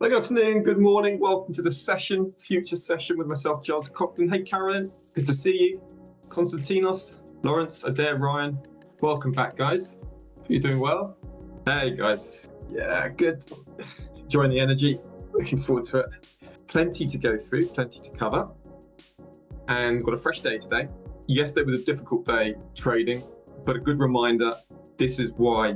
Good afternoon, good morning. Welcome to the session, future session with myself, Giles Cochran. Hey, Carolyn, good to see you. Konstantinos, Lawrence, Adair, Ryan. Welcome back, guys. Are you doing well? Hey, guys. Yeah, good. Enjoying the energy. Looking forward to it. Plenty to go through, plenty to cover. And got a fresh day today. Yesterday was a difficult day trading, but a good reminder, this is why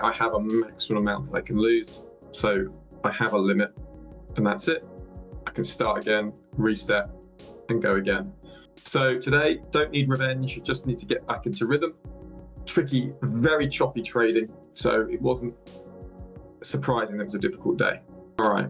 I have a maximum amount that I can lose. So I have a limit and that's it. I can start again, reset and go again. So today, don't need revenge, you just need to get back into rhythm. Tricky, very choppy trading. So it wasn't surprising that it was a difficult day. All right,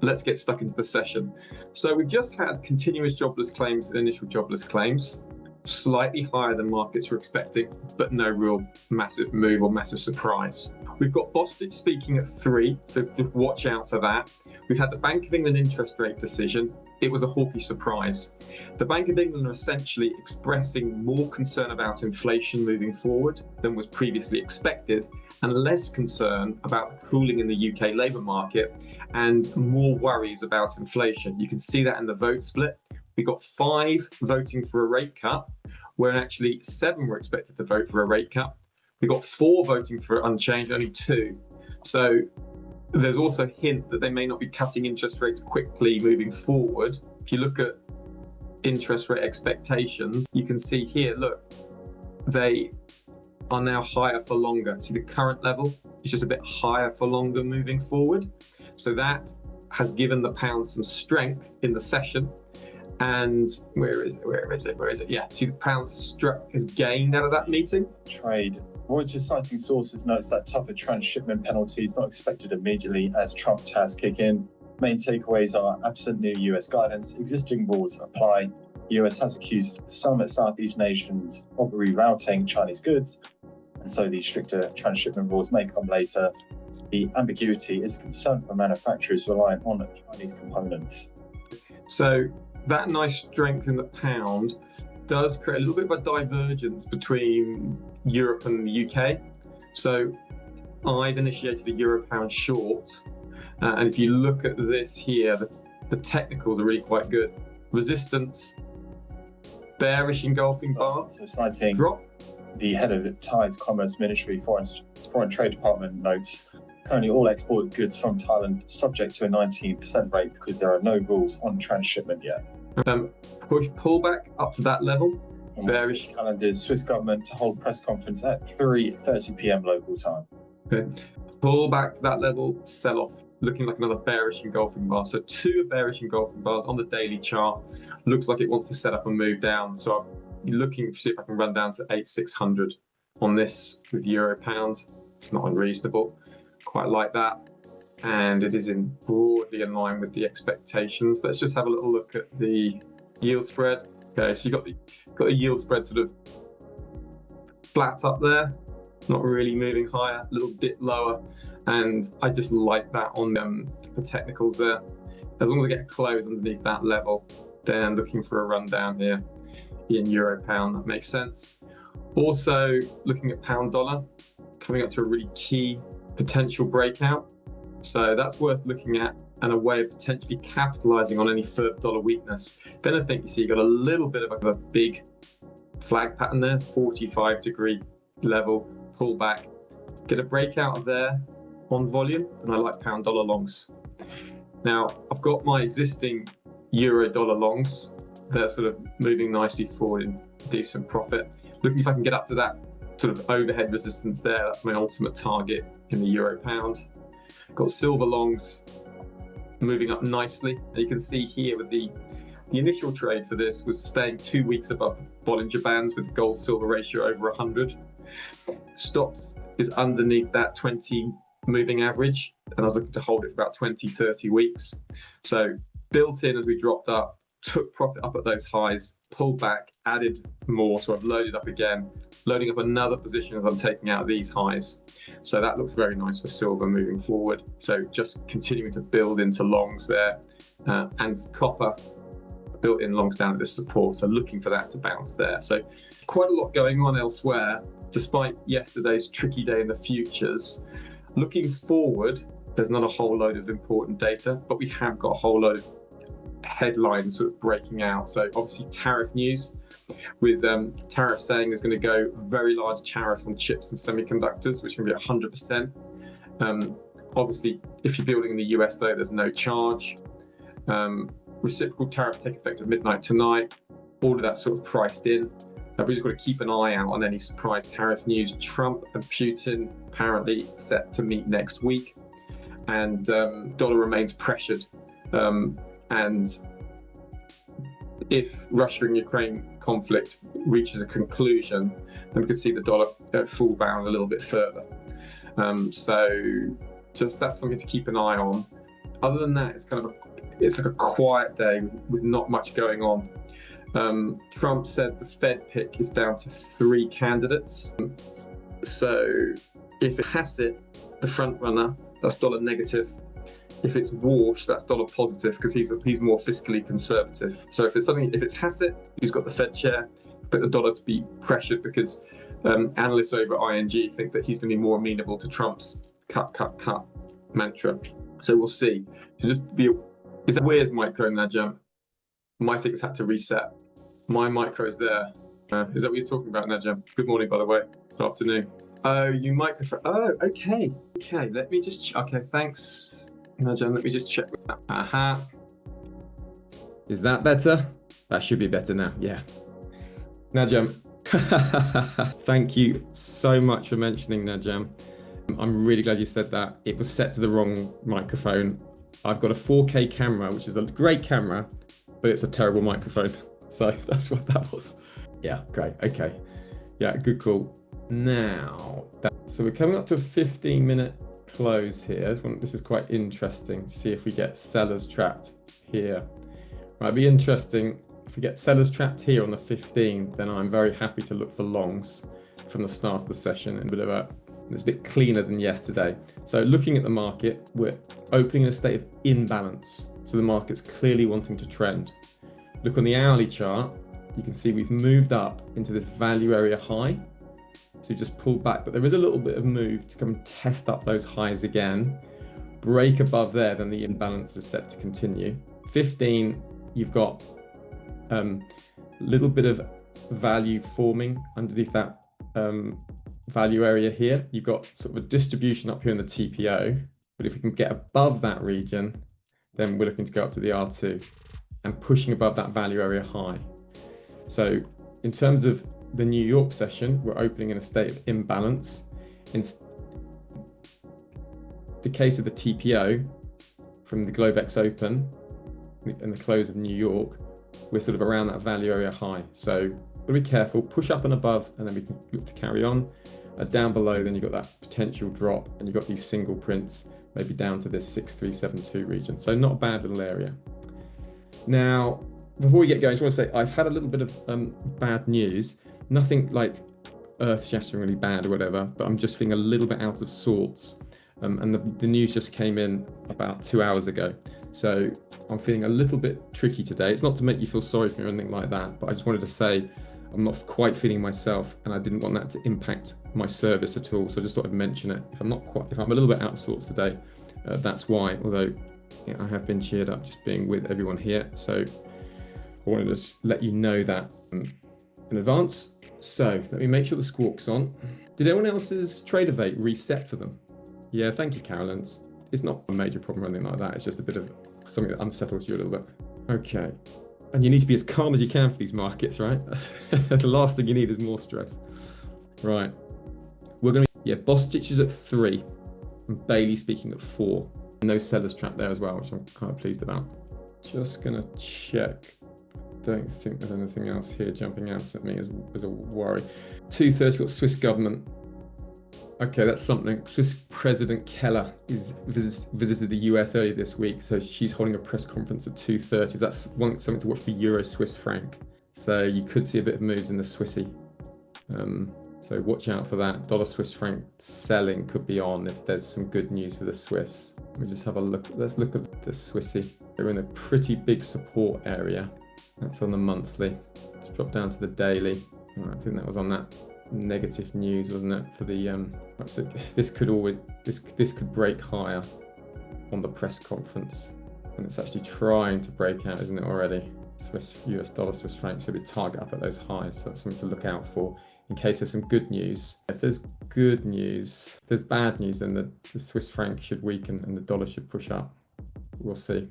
let's get stuck into the session. So we've just had continuous jobless claims and initial jobless claims, slightly higher than markets were expecting, but no real massive move or massive surprise. We've got Bostic speaking at 3, so just watch out for that. We've had the Bank of England interest rate decision. It was a hawkish surprise. The Bank of England are essentially expressing more concern about inflation moving forward than was previously expected, and less concern about the cooling in the UK labour market and more worries about inflation. You can see that in the vote split. We got 5 voting for a rate cut, where actually 7 were expected to vote for a rate cut. We got 4 voting for unchanged, only 2. So there's also a hint that they may not be cutting interest rates quickly moving forward. If you look at interest rate expectations, you can see here, look, they are now higher for longer. See the current level is just a bit higher for longer moving forward. So that has given the pound some strength in the session. And where is it? Yeah, see the pound has gained out of that meeting. Trade. Reuters citing sources notes that tougher transshipment penalties not expected immediately as Trump tariffs kick in. Main takeaways are absent new US guidance, existing rules apply. The US has accused some Southeast nations of rerouting Chinese goods, and so these stricter transshipment rules may come later. The ambiguity is a concern for manufacturers relying on Chinese components. So that nice strength in the pound does create a little bit of a divergence between Europe and the UK. So I've initiated a euro pound short. And if you look at this here, the technicals are really quite good. Resistance, bearish engulfing bar, so citing drop. The head of the Thai's Commerce Ministry Foreign Trade Department notes, currently all export goods from Thailand subject to a 19% rate because there are no rules on transshipment yet. Pull back up to that level. Bearish calendars Swiss government to hold press conference at 3:30 p.m. local time. Okay. Pull back to that level, sell off, looking like another bearish engulfing bar. So 2 bearish engulfing bars on the daily chart. Looks like it wants to set up and move down. So I'm looking to see if I can run down to 8,600 on this with euro pounds. It's not unreasonable. Quite like that. And it is broadly in line with the expectations. Let's just have a little look at the yield spread. Okay, so you've got the yield spread sort of flat up there, not really moving higher, a little dip lower. And I just like that on the technicals there. As long as I get a close underneath that level, then I'm looking for a rundown here in euro pound. That makes sense. Also looking at pound dollar, coming up to a really key potential breakout. So that's worth looking at and a way of potentially capitalizing on any further dollar weakness. Then I think you see you got a little bit of a big flag pattern there, 45-degree level, pull back, get a breakout of there on volume, and I like pound dollar longs. Now I've got my existing euro dollar longs. They're sort of moving nicely forward in decent profit. Looking if I can get up to that sort of overhead resistance there. That's my ultimate target in the euro pound. Got silver longs moving up nicely. And you can see here with the initial trade for this was staying 2 weeks above Bollinger Bands with the gold silver ratio over 100. Stops is underneath that 20 moving average. And I was looking to hold it for about 20, 30 weeks. So built in as we dropped up, took profit up at those highs, pulled back, added more. So I've loaded up again, loading up another position as I'm taking out these highs. So that looks very nice for silver moving forward. So just continuing to build into longs there, and copper built in longs down at this support. So looking for that to bounce there. So quite a lot going on elsewhere, despite yesterday's tricky day in the futures. Looking forward, there's not a whole load of important data, but we have got a whole load of headlines sort of breaking out. So obviously tariff news, with tariff saying there's going to go very large tariff on chips and semiconductors, which can be 100%. Obviously, if you're building in the US though, there's no charge. Reciprocal tariffs take effect at midnight tonight. All of that sort of priced in. We just got to keep an eye out on any surprise tariff news. Trump and Putin apparently set to meet next week, and dollar remains pressured. And if Russia and Ukraine conflict reaches a conclusion, then we could see the dollar fall down a little bit further. So just that's something to keep an eye on. Other than that, it's like a quiet day with not much going on. Trump said the Fed pick is down to 3 candidates. So if it's Hassett, the front runner, that's dollar negative. If it's Walsh, that's dollar positive because he's more fiscally conservative. So if it's Hassett who's got the Fed chair, but the dollar to be pressured because analysts over at ING think that he's going to be more amenable to Trump's cut mantra. So we'll see. So is that Weir's micro in there, Jam? My thing's had to reset. My micro's there. Is that what you're talking about, Najam? Good morning, by the way. Good afternoon. Oh, you microphone. Oh, okay. Okay, let me just. Okay, thanks, Najam. Let me just check with that. Aha. Is that better? That should be better now. Yeah. Najam, thank you so much for mentioning Najam. I'm really glad you said that. It was set to the wrong microphone. I've got a 4K camera, which is a great camera, but it's a terrible microphone. So that's what that was. Yeah, great. Okay. Yeah, good call. Now, so we're coming up to a 15-minute close here. This is quite interesting to see if we get sellers trapped here. Might be interesting. If we get sellers trapped here on the 15th, then I'm very happy to look for longs from the start of the session and it's a bit cleaner than yesterday. So looking at the market, we're opening in a state of imbalance. So the market's clearly wanting to trend. Look on the hourly chart, you can see we've moved up into this value area high. So we just pulled back, but there is a little bit of move to come and test up those highs again. Break above there, then the imbalance is set to continue. 15, you've got a little bit of value forming underneath that value area here. You've got sort of a distribution up here in the TPO, but if we can get above that region, then we're looking to go up to the R2 and pushing above that value area high. So in terms of the New York session, we're opening in a state of imbalance. In the case of the TPO from the Globex Open and the close of New York, we're sort of around that value area high. So we'll be careful, push up and above, and then we can look to carry on. Down below, then you've got that potential drop, and you've got these single prints, maybe down to this 6372 region. So not a bad little area. Now, before we get going, I just want to say I've had a little bit of bad news. Nothing like earth-shatteringly bad or whatever, but I'm just feeling a little bit out of sorts. And the news just came in about 2 hours ago. So I'm feeling a little bit tricky today. It's not to make you feel sorry for me or anything like that, but I just wanted to say I'm not quite feeling myself, and I didn't want that to impact my service at all. So I just thought I'd mention it. If I'm a little bit out of sorts today, that's why. Although I have been cheered up just being with everyone here. So I wanted to let you know that in advance. So let me make sure the squawk's on. Did anyone else's Tradeovate reset for them? Yeah, thank you, Carolyn. It's not a major problem or anything like that. It's just a bit of something that unsettles you a little bit. Okay. And you need to be as calm as you can for these markets, right? The last thing you need is more stress. Right. We're going to, Bostic is at 3 and Bailey speaking at 4. No sellers trap there as well, which I'm kind of pleased about. Just going to check. Don't think there's anything else here jumping out at me as a worry. 2:30 got Swiss government. Okay, that's something. Swiss President Keller visited the US earlier this week, so she's holding a press conference at 2:30. That's something to watch for Euro Swiss franc. So you could see a bit of moves in the Swissy. So watch out for that. Dollar Swiss franc selling could be on if there's some good news for the Swiss. Let me just have a look. Let's look at the Swissy. They're in a pretty big support area. That's on the monthly. Let's drop down to the daily. All right, I think that was on that negative news, wasn't it? For the so this could break higher. on the press conference. And it's actually trying to break out, isn't it, already? US dollar, Swiss franc, so we target up at those highs. So that's something to look out for in case there's some good news. If there's good news, if there's bad news, then the Swiss franc should weaken and the dollar should push up. We'll see.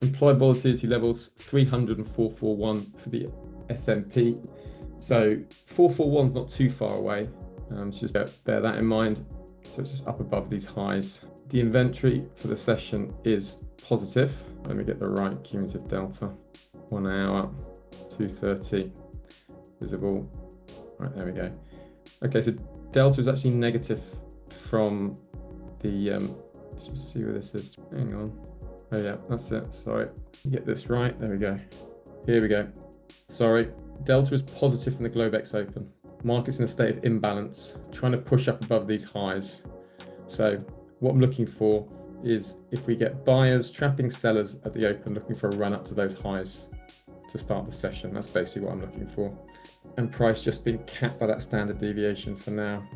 Implied volatility levels 300 and 441 for the S&P. So 441 is not too far away. Just bear that in mind. So it's just up above these highs. The inventory for the session is positive. Let me get the right cumulative delta. 1 hour, 230, visible. Right, there we go. Okay, so delta is actually negative from the, let's just see where this is. Hang on. Oh yeah, that's it. Sorry. Get this right. There we go. Here we go. Sorry. Delta is positive from the Globex Open. Market's in a state of imbalance, trying to push up above these highs. So what I'm looking for is if we get buyers trapping sellers at the open, looking for a run up to those highs to start the session. That's basically what I'm looking for. And price just being capped by that standard deviation for now.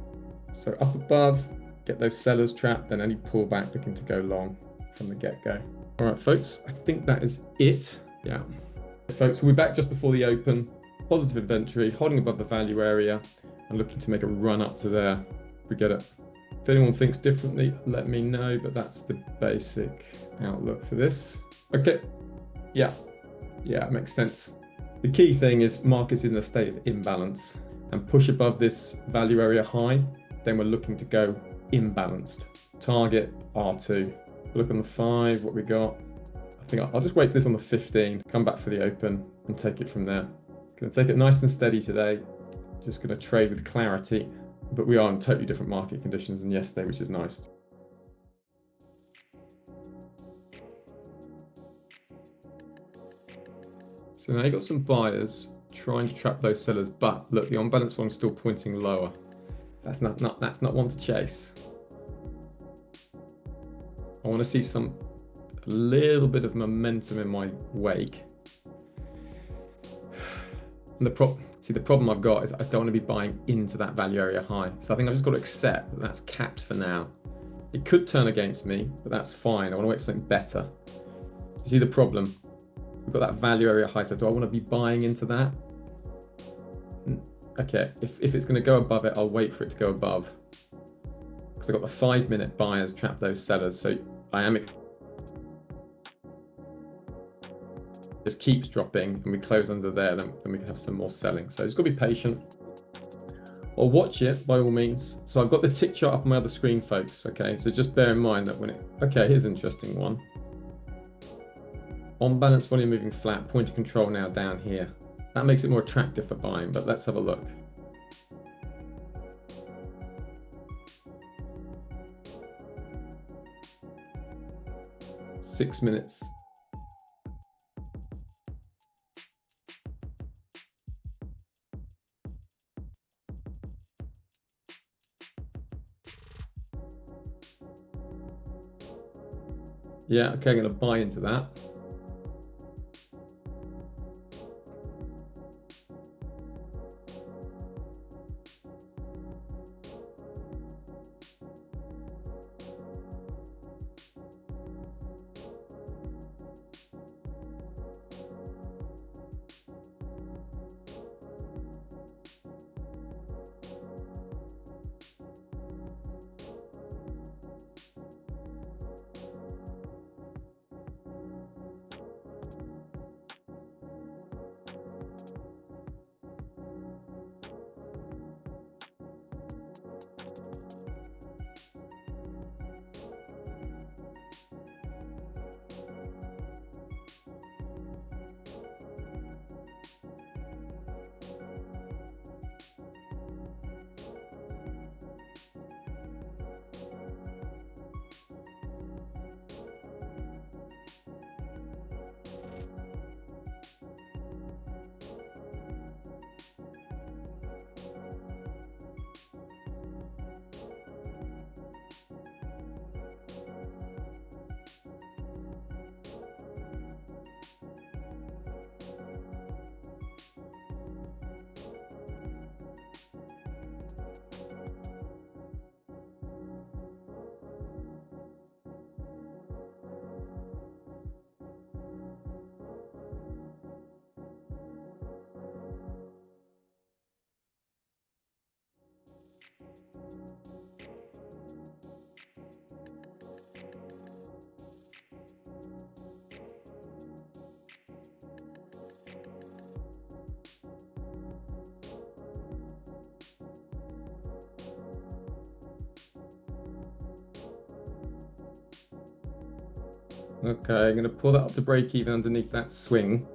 So up above, get those sellers trapped, then any pullback looking to go long from the get-go. All right, folks, I think that is it. Yeah. Folks, we'll be back just before the open. Positive inventory, holding above the value area and looking to make a run up to there. We get it. If anyone thinks differently, let me know, but that's the basic outlook for this. Okay. Yeah, it makes sense. The key thing is markets in a state of imbalance and push above this value area high, then we're looking to go imbalanced. Target R2. Look on the 5, what we got. I think I'll just wait for this on the 15, come back for the open and take it from there. Gonna take it nice and steady today. Just gonna trade with clarity, but we are in totally different market conditions than yesterday, which is nice. So now you've got some buyers trying to trap those sellers, but look, the unbalanced one's still pointing lower. That's not one to chase. I want to see a little bit of momentum in my wake. And the problem I've got is I don't want to be buying into that value area high. So I think I've just got to accept that that's capped for now. It could turn against me, but that's fine. I want to wait for something better. You see the problem? We've got that value area high. So do I want to be buying into that? Okay, if it's going to go above it, I'll wait for it to go above. Because I've got the 5-minute buyers trap those sellers. So I am just keeps dropping and we close under there, then we can have some more selling. So just got to be patient or watch it by all means. So I've got the tick chart up on my other screen, folks. Okay, so just bear in mind that okay, here's an interesting one. On balance volume moving flat, point of control now down here. That makes it more attractive for buying, but let's have a look. Six minutes. Yeah, okay, I'm going to buy into that. Okay, I'm going to pull that up to break even underneath that swing.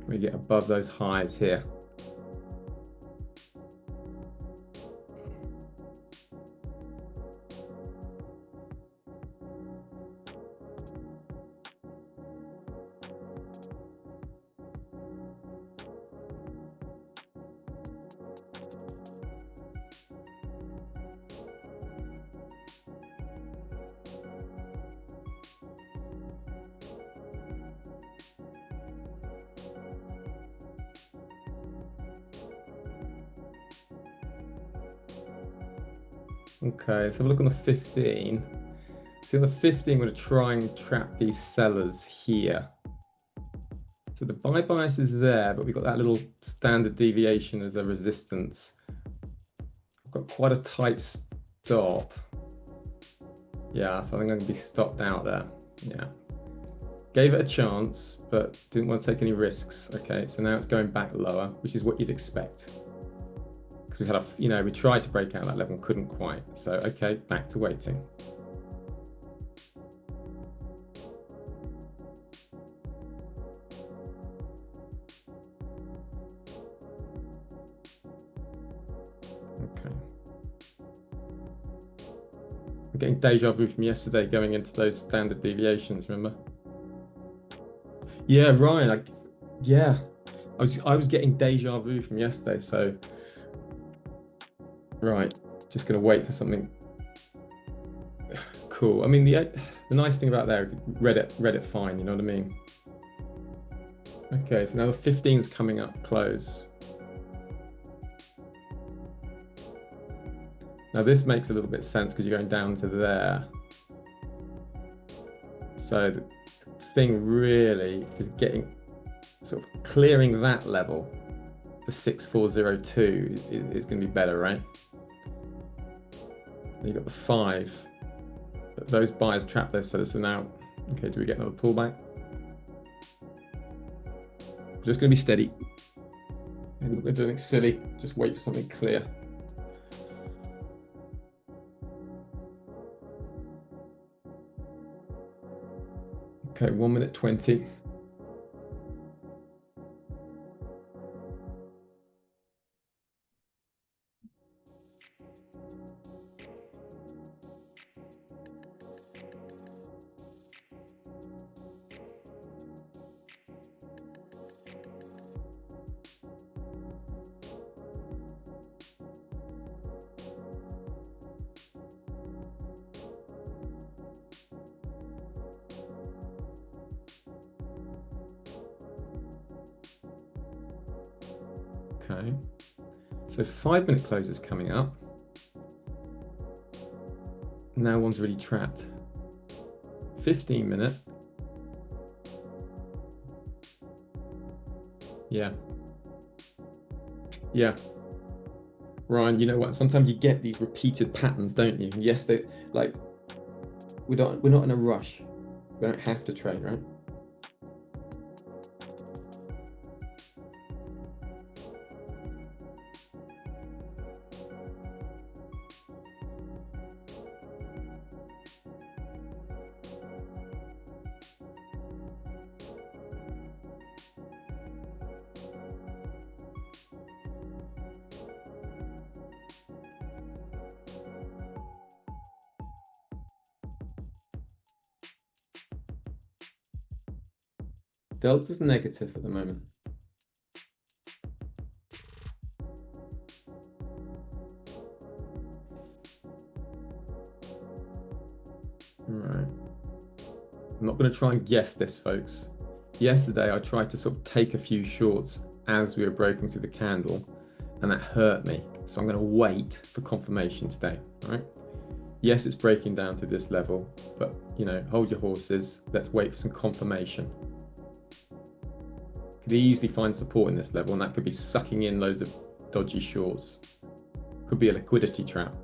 We get above those highs here. Okay, let's have a look on the 15. See, on the 15, we're going to try and trap these sellers here. So the buy bias is there, but we've got that little standard deviation as a resistance. I've got quite a tight stop. Yeah, so I think I'm going to be stopped out there. Yeah. Gave it a chance, but didn't want to take any risks. Okay, so now it's going back lower, which is what you'd expect. Because we had a, we tried to break out that level and couldn't quite. So, okay, back to waiting. Okay. I'm getting deja vu from yesterday going into those standard deviations, remember? Yeah, Ryan, I was getting deja vu from yesterday, so right, just gonna wait for something cool. I mean, the nice thing about there, read it fine, you know what I mean? Okay, so now the 15's coming up close. Now this makes a little bit of sense because you're going down to there. So the thing really is getting, sort of clearing that level. The 6402 is going to be better, right? You've got the 5. But those buyers trap those sellers. So now, okay, do we get another pullback? Just going to be steady. Maybe we're doing silly. Just wait for something clear. Okay, 1 minute 20. Okay, so 5 minute close is coming up. Now one's really trapped. 15 minute. Yeah. Yeah. Ryan, you know what? Sometimes you get these repeated patterns, don't you? And yes, they like we're not in a rush. We don't have to trade, right? Delta's negative at the moment. All right. I'm not going to try and guess this, folks. Yesterday, I tried to sort of take a few shorts as we were breaking through the candle, and that hurt me. So I'm going to wait for confirmation today. All right. Yes, it's breaking down to this level, but hold your horses. Let's wait for some confirmation. Could easily find support in this level, and that could be sucking in loads of dodgy shorts. Could be a liquidity trap.